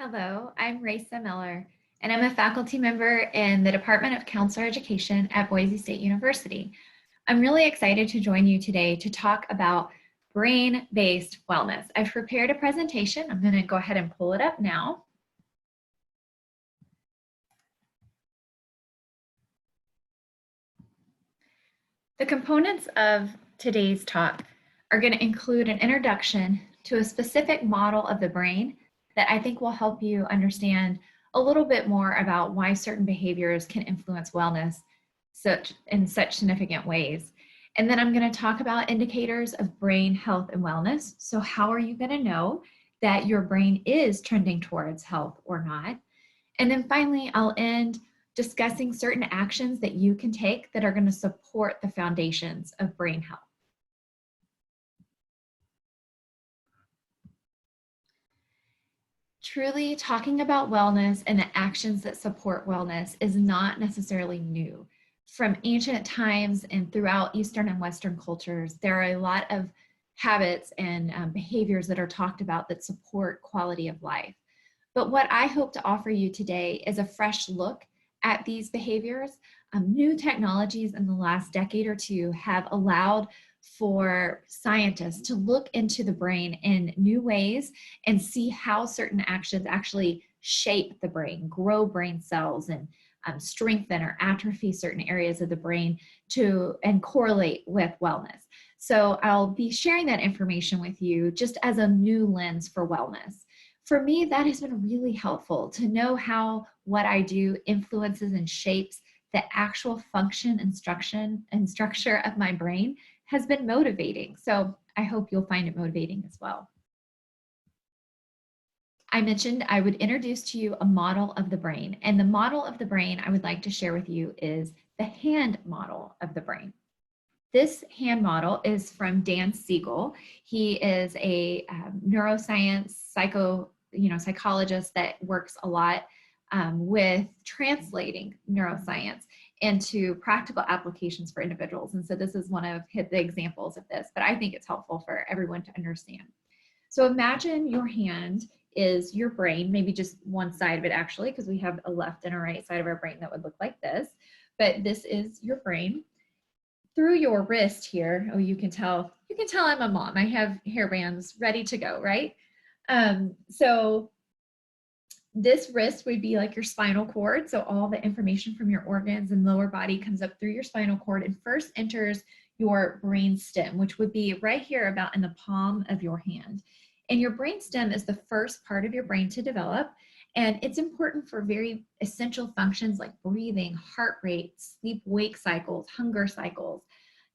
Hello, I'm Raisa Miller, and I'm a faculty member in the Department of Counselor Education at Boise State University. I'm really excited to join you today to talk about brain-based wellness. I've prepared a presentation. I'm going to go ahead and pull it up now. The components of today's talk are going to include an introduction to a specific model of the brain that I think will help you understand a little bit more about why certain behaviors can influence wellness in such significant ways. And then I'm going to talk about indicators of brain health and wellness. So how are you going to know that your brain is trending towards health or not? And then finally, I'll end discussing certain actions that you can take that are going to support the foundations of brain health. Truly, talking about wellness and the actions that support wellness is not necessarily new. From ancient times and throughout Eastern and Western cultures, there are a lot of habits and behaviors that are talked about that support quality of life. But what I hope to offer you today is a fresh look at these behaviors. New technologies in the last decade or two have allowed for scientists to look into the brain in new ways and see how certain actions actually shape the brain, grow brain cells, and strengthen or atrophy certain areas of the brain and correlate with wellness. So I'll be sharing that information with you just as a new lens for wellness. For me, that has been really helpful to know how what I do influences and shapes the actual function and structure of my brain has been motivating. So I hope you'll find it motivating as well. I mentioned I would introduce to you a model of the brain, and the model of the brain I would like to share with you is the hand model of the brain. This hand model is from Dan Siegel. He is a neuroscience psychologist that works a lot with translating neuroscience into practical applications for individuals. And so this is one of the examples of this, but I think it's helpful for everyone to understand. So imagine your hand is your brain, maybe just one side of it actually, because we have a left and a right side of our brain that would look like this, but this is your brain. Through your wrist here, oh, you can tell I'm a mom. I have hair bands ready to go, right? So this wrist would be like your spinal cord. So all the information from your organs and lower body comes up through your spinal cord and first enters your brain stem, which would be right here about in the palm of your hand. And your brain stem is the first part of your brain to develop. And it's important for very essential functions like breathing, heart rate, sleep-wake cycles, hunger cycles.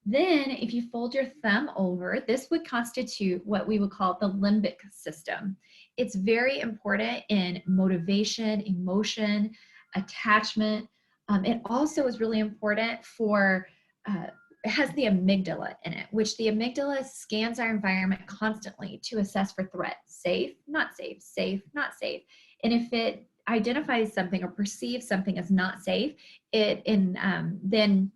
Then if you fold your thumb over, this would constitute what we would call the limbic system. It's very important in motivation, emotion, attachment. It also is really important for, it has the amygdala in it, which the amygdala scans our environment constantly to assess for threat. Safe, not safe, safe, not safe. And if it identifies something or perceives something as not safe, it then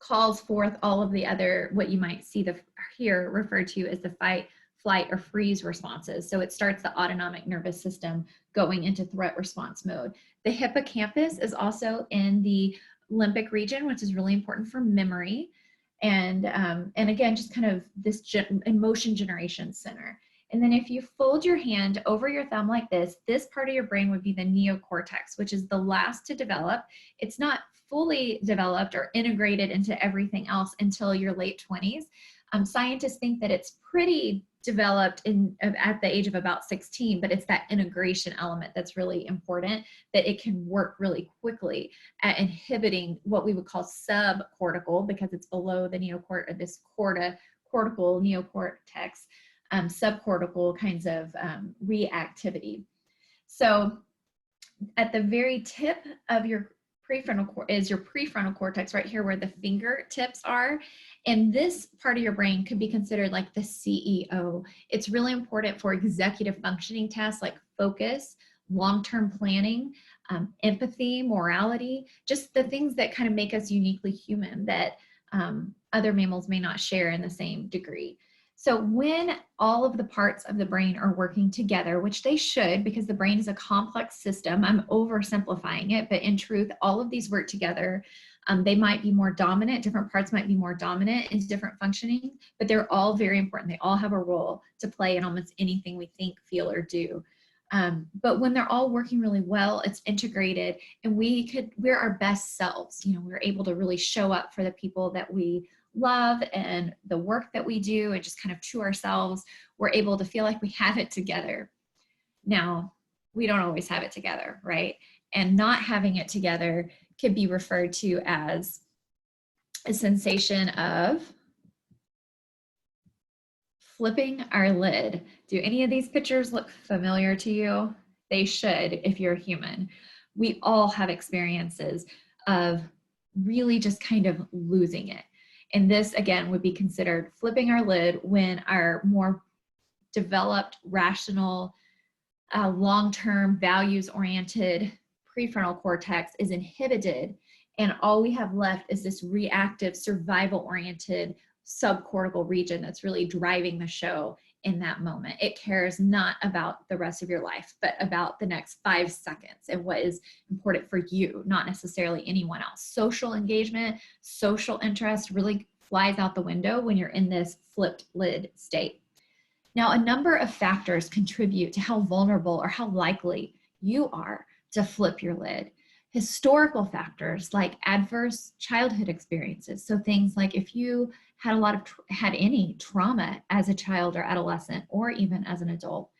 calls forth all of the other, what you might see here referred to as the fight, flight, or freeze responses. So it starts the autonomic nervous system going into threat response mode. The hippocampus is also in the limbic region, which is really important for memory. And again, just kind of this emotion generation center. And then if you fold your hand over your thumb like this part of your brain would be the neocortex, which is the last to develop. It's not fully developed or integrated into everything else until your late 20s. Scientists think that it's pretty developed at the age of about 16, but it's that integration element that's really important, that it can work really quickly at inhibiting what we would call subcortical, because it's below the this cortical neocortex, subcortical kinds of reactivity. So at the very tip of your prefrontal cortex right here where the fingertips are. And this part of your brain could be considered like the CEO. It's really important for executive functioning tasks like focus, long-term planning, empathy, morality, just the things that kind of make us uniquely human that other mammals may not share in the same degree. So when all of the parts of the brain are working together, which they should, because the brain is a complex system, I'm oversimplifying it, but in truth, all of these work together. They might be more dominant, different parts might be more dominant in different functioning, but they're all very important. They all have a role to play in almost anything we think, feel, or do. But when they're all working really well, it's integrated, and we're our best selves. You know, we're able to really show up for the people that we love and the work that we do, and just kind of to ourselves, we're able to feel like we have it together. Now, we don't always have it together, right? And not having it together could be referred to as a sensation of flipping our lid. Do any of these pictures look familiar to you? They should if you're a human. We all have experiences of really just kind of losing it. And this, again, would be considered flipping our lid when our more developed, rational, long-term, values-oriented prefrontal cortex is inhibited, and all we have left is this reactive, survival-oriented subcortical region that's really driving the show in that moment. It cares not about the rest of your life, but about the next 5 seconds and what is important for you, not necessarily anyone else. Social engagement, social interest really flies out the window when you're in this flipped lid state. Now, a number of factors contribute to how vulnerable or how likely you are to flip your lid. Historical factors like adverse childhood experiences. So things like if you had any trauma as a child or adolescent, or even as an adult.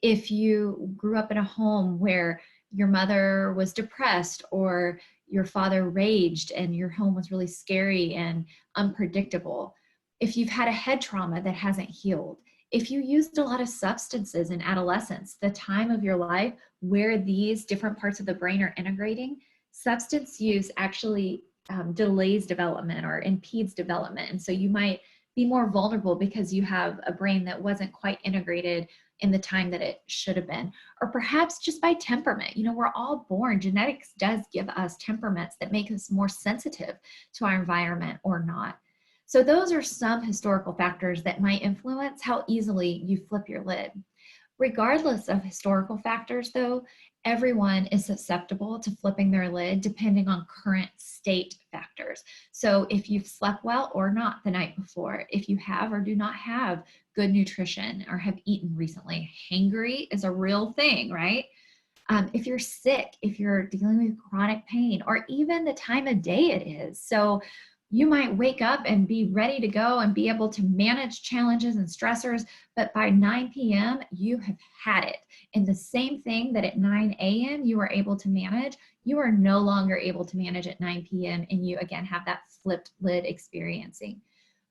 If you grew up in a home where your mother was depressed or your father raged and your home was really scary and unpredictable. If you've had a head trauma that hasn't healed. If you used a lot of substances in adolescence, the time of your life where these different parts of the brain are integrating, substance use actually delays development or impedes development. And so you might be more vulnerable because you have a brain that wasn't quite integrated in the time that it should have been. Or perhaps just by temperament. You know, we're all born, genetics does give us temperaments that make us more sensitive to our environment or not. So those are some historical factors that might influence how easily you flip your lid. Regardless of historical factors, though, everyone is susceptible to flipping their lid depending on current state factors. So if you've slept well or not the night before, if you have or do not have good nutrition or have eaten recently, hangry is a real thing, right? If you're sick, if you're dealing with chronic pain, or even the time of day it is. So you might wake up and be ready to go and be able to manage challenges and stressors, but by 9 p.m., you have had it. And the same thing that at 9 a.m. you were able to manage, you are no longer able to manage at 9 p.m. and you again have that flipped lid experiencing.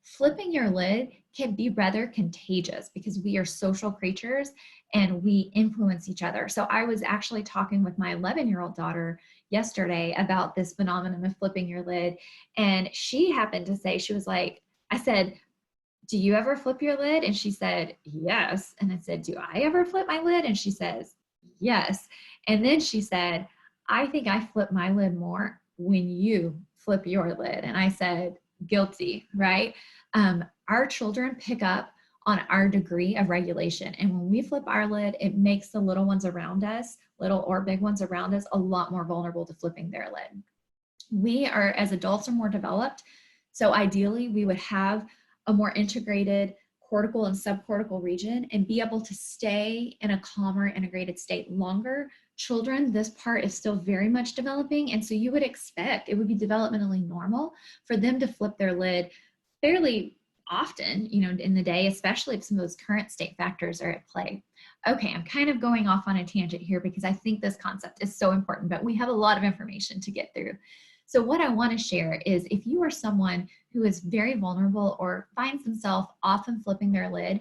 Flipping your lid can be rather contagious because we are social creatures and we influence each other. So I was actually talking with my 11-year-old daughter yesterday about this phenomenon of flipping your lid. And she happened to say, she was like, I said, do you ever flip your lid? And she said, yes. And I said, do I ever flip my lid? And she says, yes. And then she said, I think I flip my lid more when you flip your lid. And I said, guilty, right? Our children pick up on our degree of regulation. And when we flip our lid, it makes the little ones around us, little or big ones around us, a lot more vulnerable to flipping their lid. We are, as adults, are more developed. So ideally, we would have a more integrated cortical and subcortical region and be able to stay in a calmer, integrated state longer. Children, this part is still very much developing. And so you would expect, it would be developmentally normal for them to flip their lid fairly often, you know, in the day, especially if some of those current state factors are at play. Okay, I'm kind of going off on a tangent here because I think this concept is so important, but we have a lot of information to get through. So what I want to share is if you are someone who is very vulnerable or finds themselves often flipping their lid,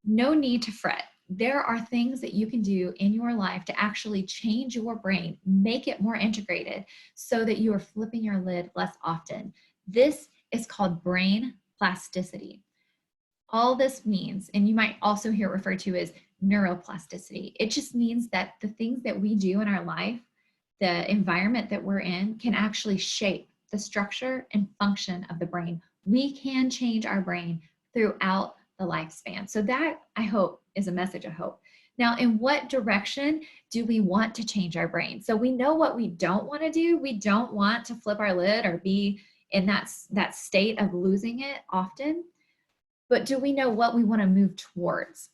no need to fret. There are things that you can do in your life to actually change your brain, make it more integrated so that you are flipping your lid less often. This is called brain plasticity. All this means, and you might also hear it referred to as neuroplasticity, it just means that the things that we do in our life, the environment that we're in, can actually shape the structure and function of the brain. We can change our brain throughout the lifespan. So that, I hope, is a message of hope. Now, in what direction do we want to change our brain? So we know what we don't want to do. We don't want to flip our lid or be in that state of losing it often. But do we know what we want to move towards?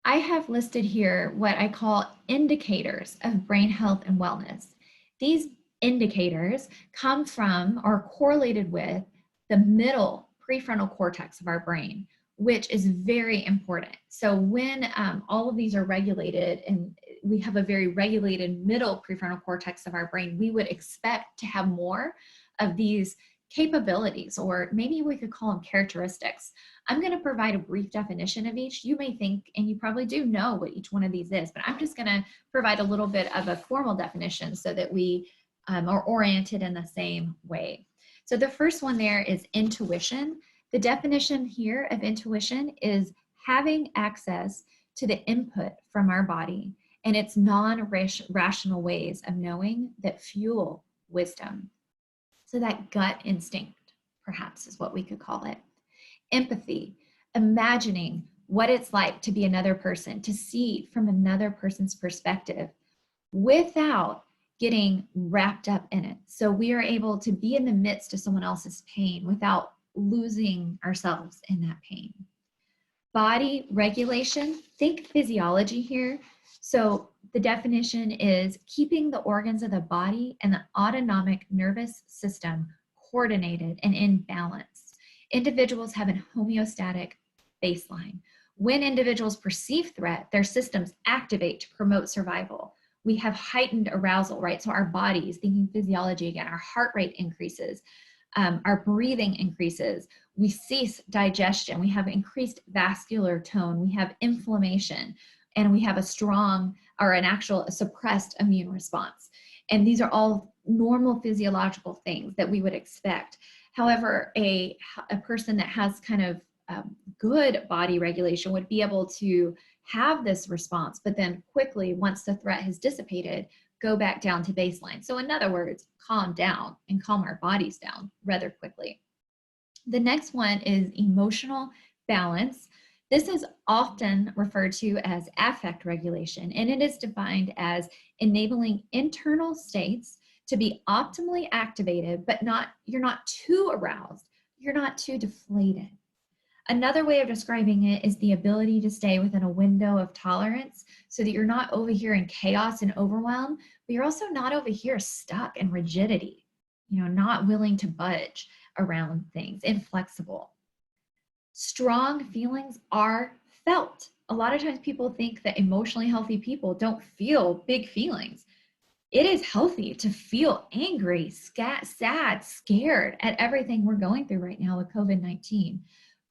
I have listed here what I call indicators of brain health and wellness. These indicators come from or correlated with the middle prefrontal cortex of our brain, which is very important. So when all of these are regulated and we have a very regulated middle prefrontal cortex of our brain, we would expect to have more of these capabilities, or maybe we could call them characteristics. I'm going to provide a brief definition of each. You may think, and you probably do know what each one of these is, but I'm just going to provide a little bit of a formal definition so that we are oriented in the same way. So the first one there is intuition. The definition here of intuition is having access to the input from our body and its non-rational ways of knowing that fuel wisdom. So that gut instinct, perhaps, is what we could call it. Empathy, imagining what it's like to be another person, to see from another person's perspective without getting wrapped up in it. So we are able to be in the midst of someone else's pain without losing ourselves in that pain. Body regulation, think physiology here. So the definition is keeping the organs of the body and the autonomic nervous system coordinated and in balance. Individuals have a homeostatic baseline. When individuals perceive threat, their systems activate to promote survival. We have heightened arousal, right? So our bodies, thinking physiology again, our heart rate increases, our breathing increases, we cease digestion, we have increased vascular tone, we have inflammation, and we have a strong or an actual suppressed immune response. And these are all normal physiological things that we would expect. However, a person that has kind of good body regulation would be able to have this response, but then quickly, once the threat has dissipated, go back down to baseline. So in other words, calm down and calm our bodies down rather quickly. The next one is emotional balance. This is often referred to as affect regulation, and it is defined as enabling internal states to be optimally activated, but you're not too aroused, you're not too deflated. Another way of describing it is the ability to stay within a window of tolerance so that you're not over here in chaos and overwhelm, but you're also not over here stuck in rigidity, not willing to budge around things, inflexible. Strong feelings are felt. A lot of times people think that emotionally healthy people don't feel big feelings. It is healthy to feel angry, sad, scared at everything we're going through right now with COVID-19.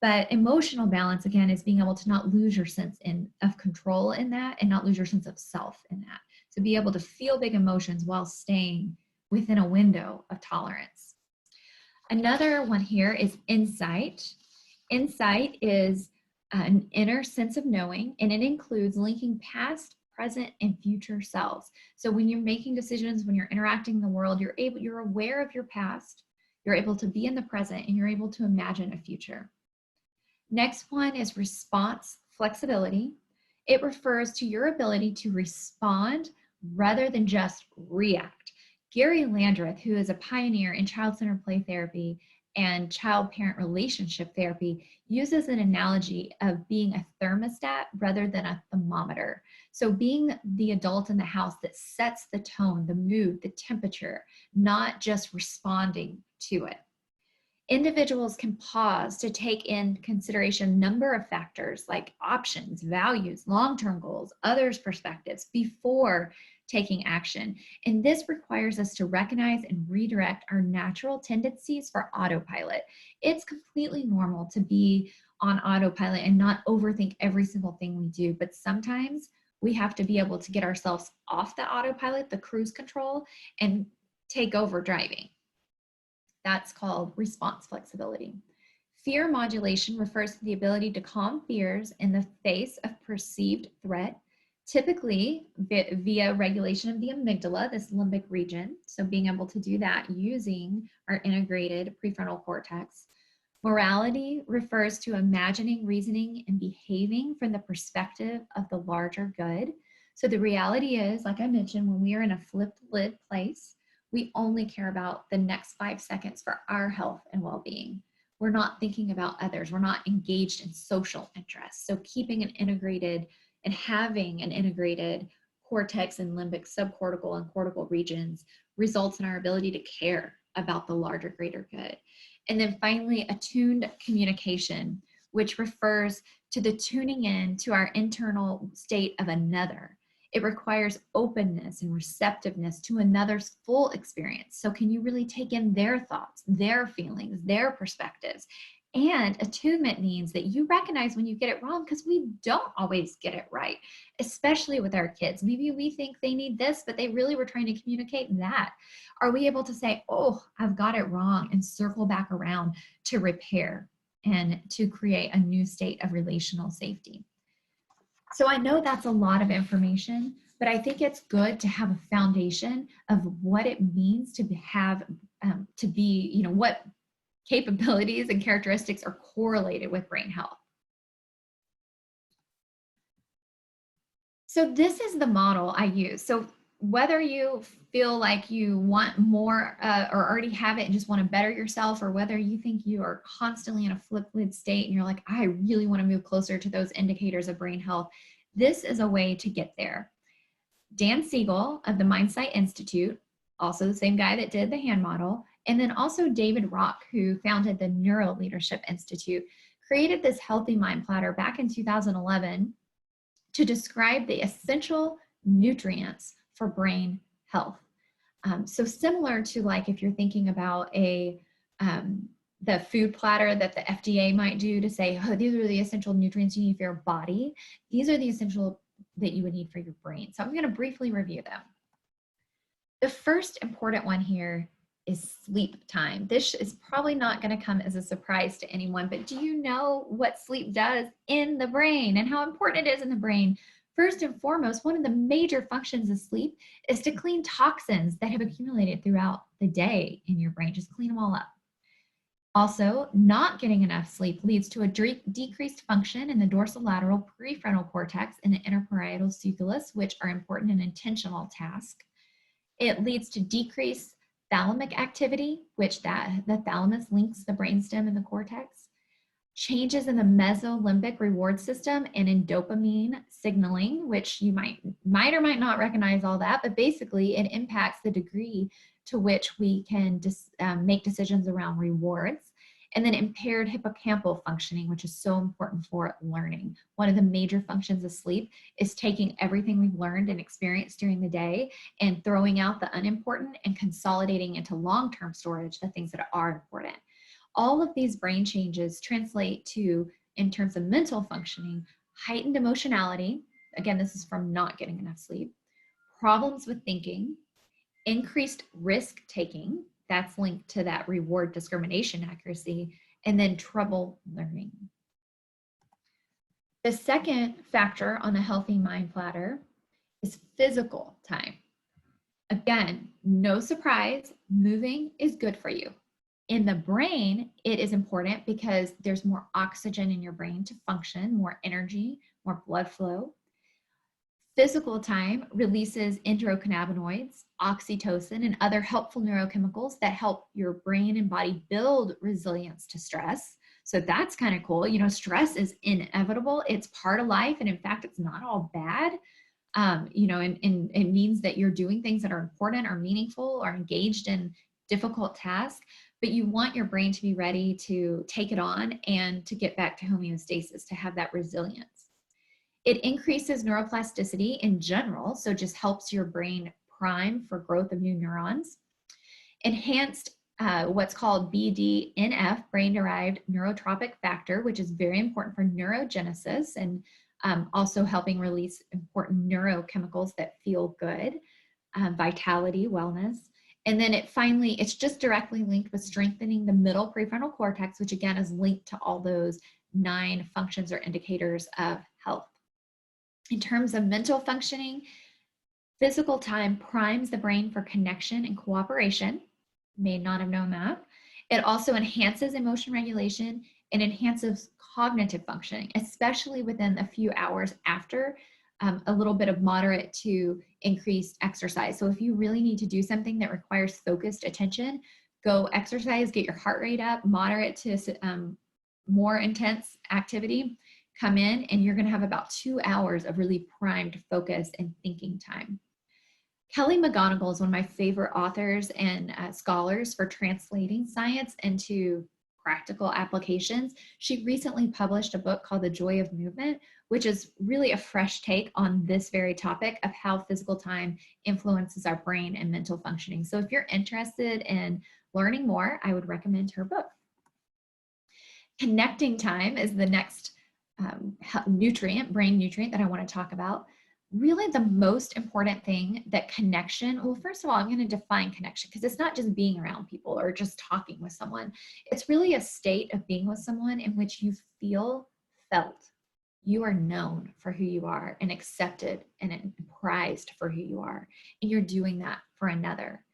But emotional balance, again, is being able to not lose your sense of control in that and not lose your sense of self in that. To be able to feel big emotions while staying within a window of tolerance. Another one here is insight. Insight is an inner sense of knowing, and it includes linking past, present, and future selves. So when you're making decisions, when you're interacting in the world, you're aware of your past, you're able to be in the present, and you're able to imagine a future. Next one is response flexibility. It refers to your ability to respond rather than just react. Gary Landreth, who is a pioneer in child-centered play therapy and child-parent relationship therapy, uses an analogy of being a thermostat rather than a thermometer. So being the adult in the house that sets the tone, the mood, the temperature, not just responding to it. Individuals can pause to take in consideration a number of factors like options, values, long-term goals, others' perspectives before taking action. And this requires us to recognize and redirect our natural tendencies for autopilot. It's completely normal to be on autopilot and not overthink every single thing we do, but sometimes we have to be able to get ourselves off the autopilot, the cruise control, and take over driving. That's called response flexibility. Fear modulation refers to the ability to calm fears in the face of perceived threat, typically via regulation of the amygdala, this limbic region. So being able to do that using our integrated prefrontal cortex. Morality refers to imagining, reasoning, and behaving from the perspective of the larger good. So the reality is, like I mentioned, when we are in a flipped lid place, we only care about the next 5 seconds for our health and well-being. We're not thinking about others. We're not engaged in social interests. So keeping an integrated and having an integrated cortex and limbic subcortical and cortical regions results in our ability to care about the larger, greater good. And then finally, attuned communication, which refers to the tuning in to our internal state of another. It requires openness and receptiveness to another's full experience. So can you really take in their thoughts, their feelings, their perspectives? And attunement means that you recognize when you get it wrong, because we don't always get it right, especially with our kids. Maybe we think they need this, but they really were trying to communicate that. Are we able to say, oh, I've got it wrong, and circle back around to repair and to create a new state of relational safety? So I know that's a lot of information, but I think it's good to have a foundation of what it means to have, to be, what capabilities and characteristics are correlated with brain health. So this is the model I use. So whether you feel like you want more or already have it and just want to better yourself, or whether you think you are constantly in a flip lid state and you're like, I really want to move closer to those indicators of brain health, this is a way to get there. Dan Siegel of the MindSight Institute, also the same guy that did the hand model, and then also David Rock, who founded the Neuro Leadership Institute, created this healthy mind platter back in 2011 to describe the essential nutrients for brain health. So similar to, like, if you're thinking about the food platter that the FDA might do to say, oh, these are the essential nutrients you need for your body, these are the essential that you would need for your brain. So I'm going to briefly review them. The first important one here is sleep time. This is probably not going to come as a surprise to anyone, but do you know what sleep does in the brain and how important it is in the brain? First and foremost, one of the major functions of sleep is to clean toxins that have accumulated throughout the day in your brain. Just clean them all up. Also, not getting enough sleep leads to a decreased function in the dorsolateral prefrontal cortex and the interparietal succulus, which are important and intentional tasks. It leads to decreased thalamic activity, which the thalamus links the brainstem and the cortex. Changes in the mesolimbic reward system and in dopamine signaling, which you might or might not recognize all that, but basically it impacts the degree to which we can make decisions around rewards. And then impaired hippocampal functioning, which is so important for learning. One of the major functions of sleep is taking everything we've learned and experienced during the day and throwing out the unimportant and consolidating into long-term storage the things that are important. All of these brain changes translate to, in terms of mental functioning, heightened emotionality. Again, this is from not getting enough sleep. Problems with thinking, increased risk taking, that's linked to that reward discrimination accuracy, and then trouble learning. The second factor on a healthy mind platter is physical time. Again, no surprise, moving is good for you. In the brain, it is important because there's more oxygen in your brain to function, more energy, more blood flow. Physical time releases endocannabinoids, oxytocin, and other helpful neurochemicals that help your brain and body build resilience to stress. So that's kind of cool. Stress is inevitable. It's part of life. And in fact, it's not all bad. And it means that you're doing things that are important or meaningful or engaged in difficult tasks, but you want your brain to be ready to take it on and to get back to homeostasis, to have that resilience. It increases neuroplasticity in general, so just helps your brain prime for growth of new neurons. Enhanced what's called BDNF, brain-derived neurotrophic factor, which is very important for neurogenesis and also helping release important neurochemicals that feel good, vitality, wellness. And then it's just directly linked with strengthening the middle prefrontal cortex, which again is linked to all those 9 functions or indicators of health. In terms of mental functioning, physical time primes the brain for connection and cooperation. May not have known that. It also enhances emotion regulation and enhances cognitive functioning, especially within a few hours after a little bit of moderate to increased exercise. So if you really need to do something that requires focused attention, go exercise, get your heart rate up, moderate to more intense activity, come in, and you're gonna have about 2 hours of really primed focus and thinking time. Kelly McGonigal is one of my favorite authors and scholars for translating science into practical applications. She recently published a book called The Joy of Movement, which is really a fresh take on this very topic of how physical time influences our brain and mental functioning. So if you're interested in learning more, I would recommend her book. Connecting time is the next brain nutrient that I want to talk about. Really the most important thing that connection, well, first of all, I'm going to define connection because it's not just being around people or just talking with someone. It's really a state of being with someone in which you feel felt. You are known for who you are and accepted and prized for who you are. And you're doing that for another.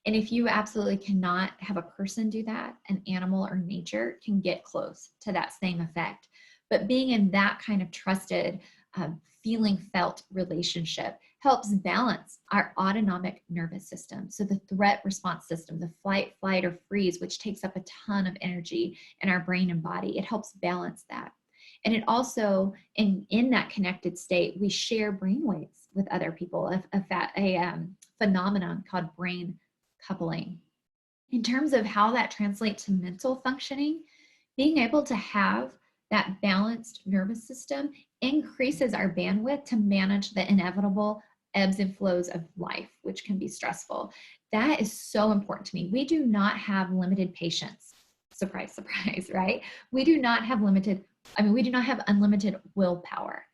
And if you absolutely cannot have a person do that, an animal or nature can get close to that same effect. But being in that kind of trusted, feeling felt relationship helps balance our autonomic nervous system. So the threat response system, the fight, flight, or freeze, which takes up a ton of energy in our brain and body, it helps balance that. And it also, in that connected state, we share brainwaves with other people, a phenomenon called brain coupling. In terms of how that translates to mental functioning, being able to have that balanced nervous system increases our bandwidth to manage the inevitable ebbs and flows of life, which can be stressful. That is so important to me. We do not have limited patience. Surprise, surprise, right? We do not have unlimited willpower.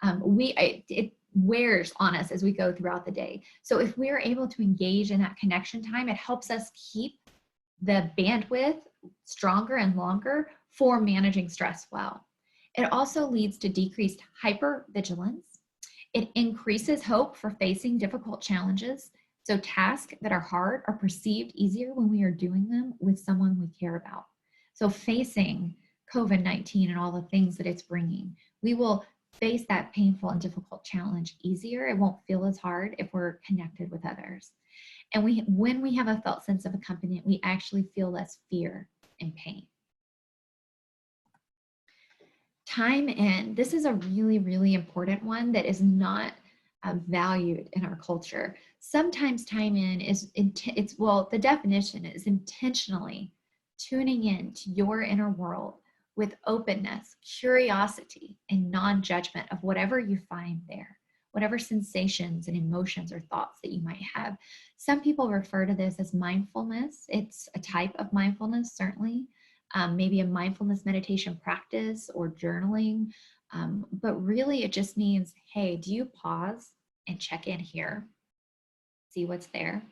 It wears on us as we go throughout the day. So if we are able to engage in that connection time, it helps us keep the bandwidth stronger and longer for managing stress well. It also leads to decreased hypervigilance. It increases hope for facing difficult challenges. So tasks that are hard are perceived easier when we are doing them with someone we care about. So facing COVID-19 and all the things that it's bringing, we will face that painful and difficult challenge easier. It won't feel as hard if we're connected with others. And when we have a felt sense of accompaniment, we actually feel less fear and pain. Time in, this is a really, really important one that is not valued in our culture. Sometimes time in the definition is intentionally tuning in to your inner world with openness, curiosity, and non-judgment of whatever you find there, whatever sensations and emotions or thoughts that you might have. Some people refer to this as mindfulness. It's a type of mindfulness, certainly. Maybe a mindfulness meditation practice or journaling. But really it just means, hey, do you pause and check in here? See what's there?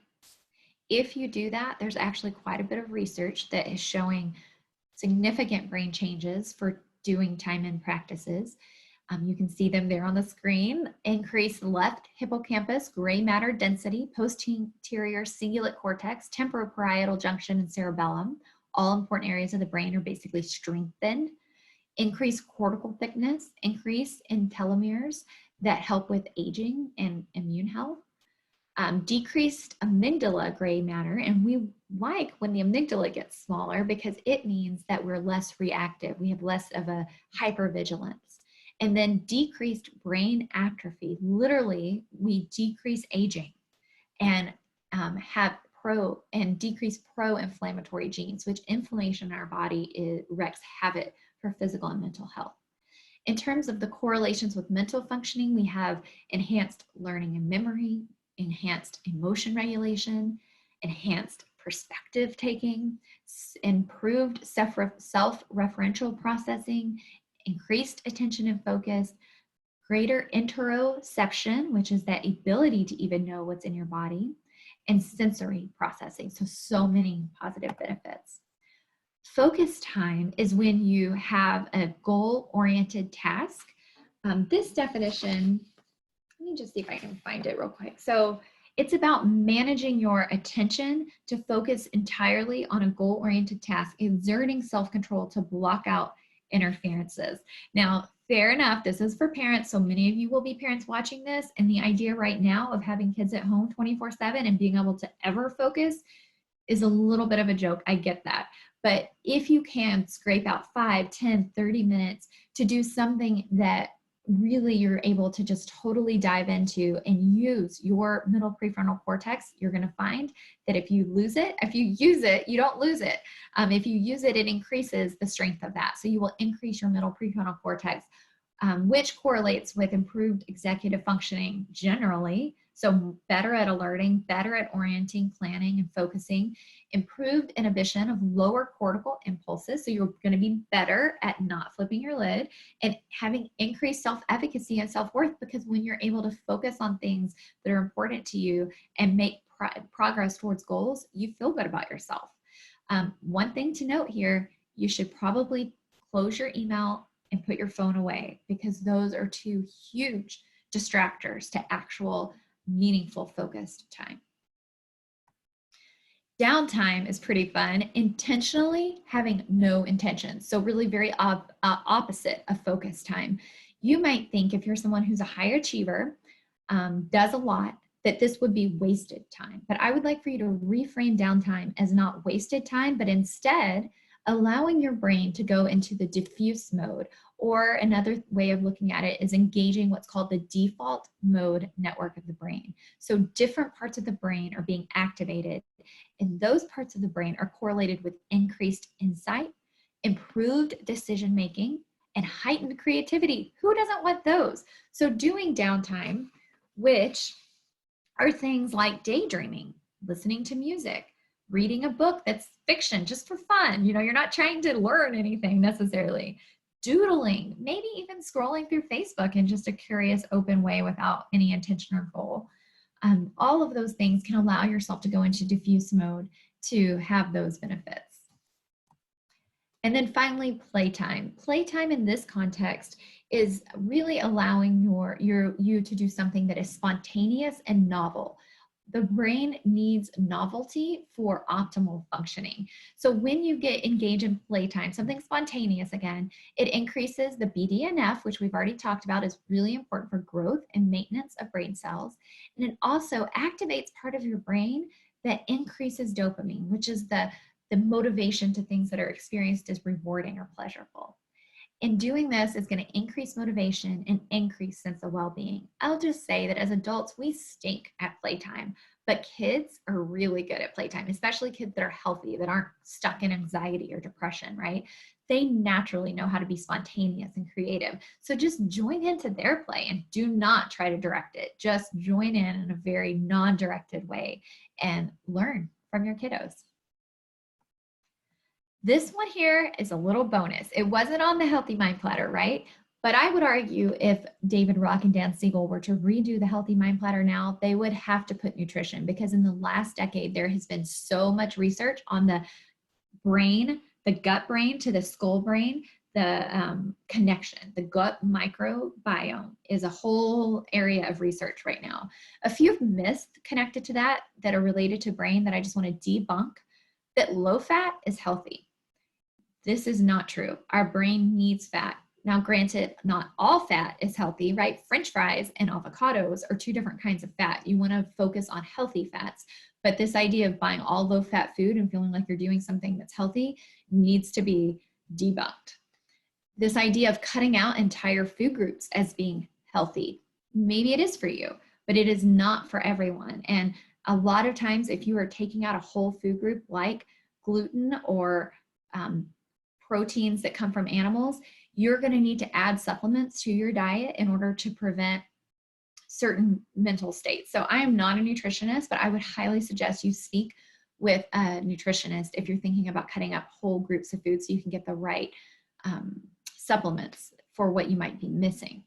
If you do that, there's actually quite a bit of research that is showing significant brain changes for doing time in practices. You can see them there on the screen. Increased left hippocampus, gray matter density, posterior cingulate cortex, temporoparietal junction, and cerebellum. All important areas of the brain are basically strengthened. Increased cortical thickness, increase in telomeres that help with aging and immune health. Decreased amygdala gray matter, and we like when the amygdala gets smaller because it means that we're less reactive. We have less of a hypervigilance. And then decreased brain atrophy. Literally, we decrease aging and decrease pro-inflammatory genes, which inflammation in our body wreaks havoc for physical and mental health. In terms of the correlations with mental functioning, we have enhanced learning and memory, enhanced emotion regulation, enhanced perspective taking, improved self-referential processing, increased attention and focus, greater interoception, which is that ability to even know what's in your body, and sensory processing. So many positive benefits. Focus time is when you have a goal-oriented task. This definition, let me just see if I can find it real quick. So It's about managing your attention to focus entirely on a goal-oriented task, exerting self-control to block out interferences. Now, fair enough, this is for parents, so many of you will be parents watching this, and the idea right now of having kids at home 24/7 and being able to ever focus is a little bit of a joke. I get that. But if you can scrape out 5, 10, 30 minutes to do something that really you're able to just totally dive into and use your middle prefrontal cortex, you're going to find that if you use it, you don't lose it. If you use it, it increases the strength of that. So you will increase your middle prefrontal cortex, which correlates with improved executive functioning generally. So better at alerting, better at orienting, planning, and focusing, improved inhibition of lower cortical impulses. So you're going to be better at not flipping your lid, and having increased self-efficacy and self-worth, because when you're able to focus on things that are important to you and make progress towards goals, you feel good about yourself. One thing to note here, you should probably close your email and put your phone away, because those are two huge distractors to actual meaningful focused time. Downtime is pretty fun. Intentionally having no intentions. So really very opposite of focus time. You might think, if you're someone who's a high achiever, does a lot, that this would be wasted time. But I would like for you to reframe downtime as not wasted time, but instead allowing your brain to go into the diffuse mode. Or another way of looking at it is engaging what's called the default mode network of the brain. So different parts of the brain are being activated, and those parts of the brain are correlated with increased insight, improved decision-making, and heightened creativity. Who doesn't want those? So doing downtime, which are things like daydreaming, listening to music, reading a book that's fiction just for fun. You know, you're not trying to learn anything necessarily. Doodling, maybe even scrolling through Facebook in just a curious, open way without any intention or goal. All of those things can allow yourself to go into diffuse mode to have those benefits. And then finally, playtime. Playtime in this context is really allowing you to do something that is spontaneous and novel. The brain needs novelty for optimal functioning. So when you get engaged in playtime, something spontaneous again, it increases the BDNF, which we've already talked about is really important for growth and maintenance of brain cells. And it also activates part of your brain that increases dopamine, which is the motivation to things that are experienced as rewarding or pleasurable. And doing this is going to increase motivation and increase sense of well-being. I'll just say that as adults, we stink at playtime, but kids are really good at playtime, especially kids that are healthy, that aren't stuck in anxiety or depression, right? They naturally know how to be spontaneous and creative. So just join into their play and do not try to direct it. Just join in a very non-directed way and learn from your kiddos. This one here is a little bonus. It wasn't on the Healthy Mind Platter, right? But I would argue if David Rock and Dan Siegel were to redo the Healthy Mind Platter now, they would have to put nutrition, because in the last decade, there has been so much research on the brain, the gut brain to the skull brain, the connection, the gut microbiome is a whole area of research right now. A few myths connected to that are related to brain that I just want to debunk: that low fat is healthy. This is not true. Our brain needs fat. Now, granted, not all fat is healthy, right? French fries and avocados are two different kinds of fat. You want to focus on healthy fats. But this idea of buying all low-fat food and feeling like you're doing something that's healthy needs to be debunked. This idea of cutting out entire food groups as being healthy, maybe it is for you, but it is not for everyone. And a lot of times, if you are taking out a whole food group like gluten or proteins that come from animals, you're going to need to add supplements to your diet in order to prevent certain mental states. So I am not a nutritionist, but I would highly suggest you speak with a nutritionist if you're thinking about cutting up whole groups of food so you can get the right supplements for what you might be missing.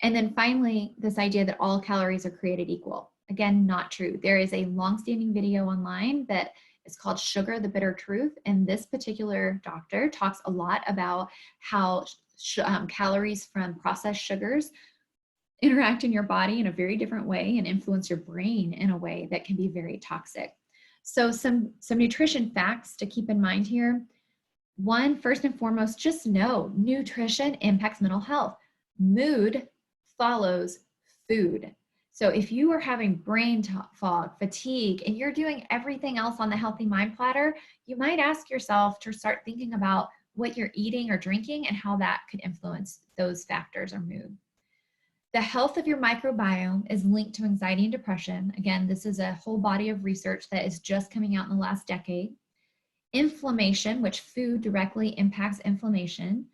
And then finally, this idea that all calories are created equal. Again, not true. There is a long-standing video online that is called Sugar, the Bitter Truth. And this particular doctor talks a lot about how calories from processed sugars interact in your body in a very different way and influence your brain in a way that can be very toxic. So some nutrition facts to keep in mind here. One, first and foremost, just know nutrition impacts mental health. Mood follows food. So if you are having brain fog, fatigue, and you're doing everything else on the healthy mind platter, you might ask yourself to start thinking about what you're eating or drinking and how that could influence those factors or mood. The health of your microbiome is linked to anxiety and depression. Again, this is a whole body of research that is just coming out in the last decade. Inflammation, which food directly impacts inflammation,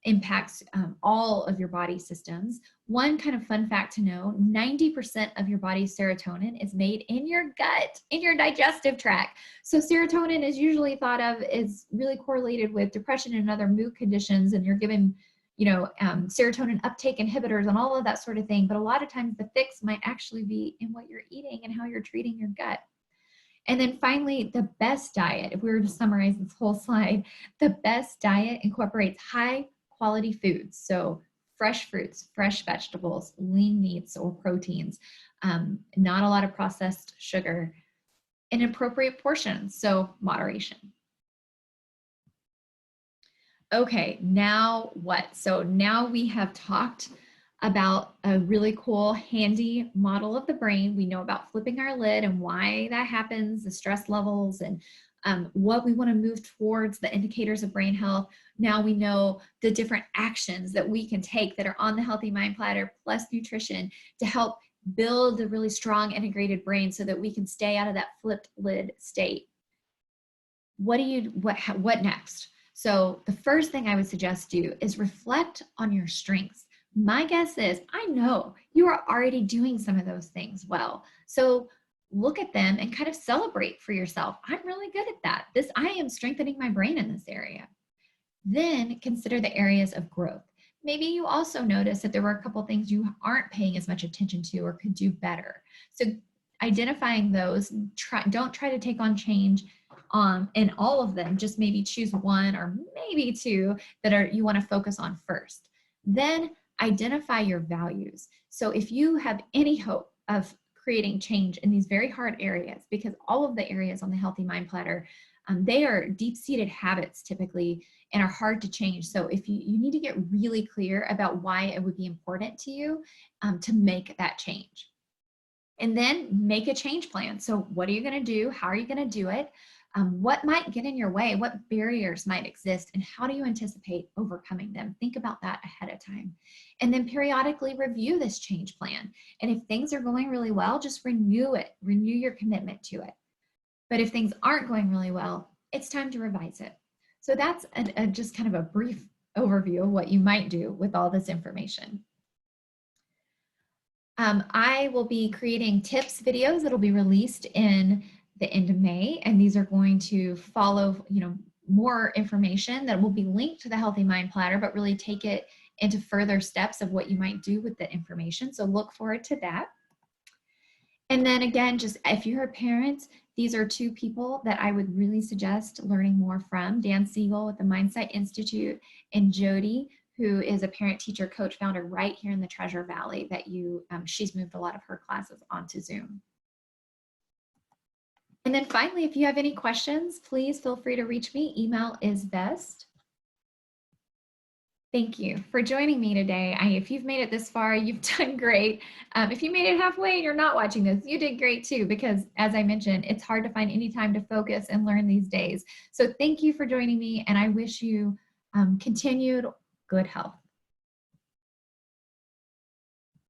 impacts all of your body systems. One kind of fun fact to know, 90% of your body's serotonin is made in your gut, in your digestive tract. So serotonin is usually thought of as really correlated with depression and other mood conditions, and you're given serotonin uptake inhibitors and all of that sort of thing. But a lot of times the fix might actually be in what you're eating and how you're treating your gut. And then finally, the best diet, if we were to summarize this whole slide, the best diet incorporates high quality foods. So fresh fruits, fresh vegetables, lean meats or proteins, not a lot of processed sugar, in appropriate portions, so moderation. Okay, now what? So now we have talked about a really cool, handy model of the brain. We know about flipping our lid and why that happens, the stress levels, and what we want to move towards, the indicators of brain health. Now we know the different actions that we can take that are on the Healthy Mind Platter plus nutrition to help build a really strong integrated brain so that we can stay out of that flipped lid state. What next? So the first thing I would suggest do is reflect on your strengths. My guess is, I know you are already doing some of those things well. So look at them and kind of celebrate for yourself. I'm really good at that. I am strengthening my brain in this area. Then consider the areas of growth. Maybe you also notice that there were a couple things you aren't paying as much attention to or could do better. So identifying those, don't try to take on change in all of them, just maybe choose one or maybe two that you want to focus on first. Then identify your values. So if you have any hope of creating change in these very hard areas, because all of the areas on the Healthy Mind Platter, they are deep-seated habits typically and are hard to change. So if you need to get really clear about why it would be important to you to make that change. And then make a change plan. So what are you going to do? How are you going to do it? What might get in your way? What barriers might exist? And how do you anticipate overcoming them? Think about that ahead of time. And then periodically review this change plan. And if things are going really well, just renew it. Renew your commitment to it. But if things aren't going really well, it's time to revise it. So that's just kind of a brief overview of what you might do with all this information. I will be creating tips videos that'll be released in the end of May, and these are going to follow, more information that will be linked to the Healthy Mind Platter, but really take it into further steps of what you might do with the information. So look forward to that. And then again, just if you're a parent, these are two people that I would really suggest learning more from: Dan Siegel with the Mindset Institute and Jody, who is a parent teacher coach founder right here in the Treasure Valley that she's moved a lot of her classes onto Zoom. And then finally, if you have any questions, please feel free to reach me. Email is best. Thank you for joining me today. If you've made it this far, you've done great. If you made it halfway and you're not watching this, you did great too, because as I mentioned, it's hard to find any time to focus and learn these days. So thank you for joining me, and I wish you continued good health.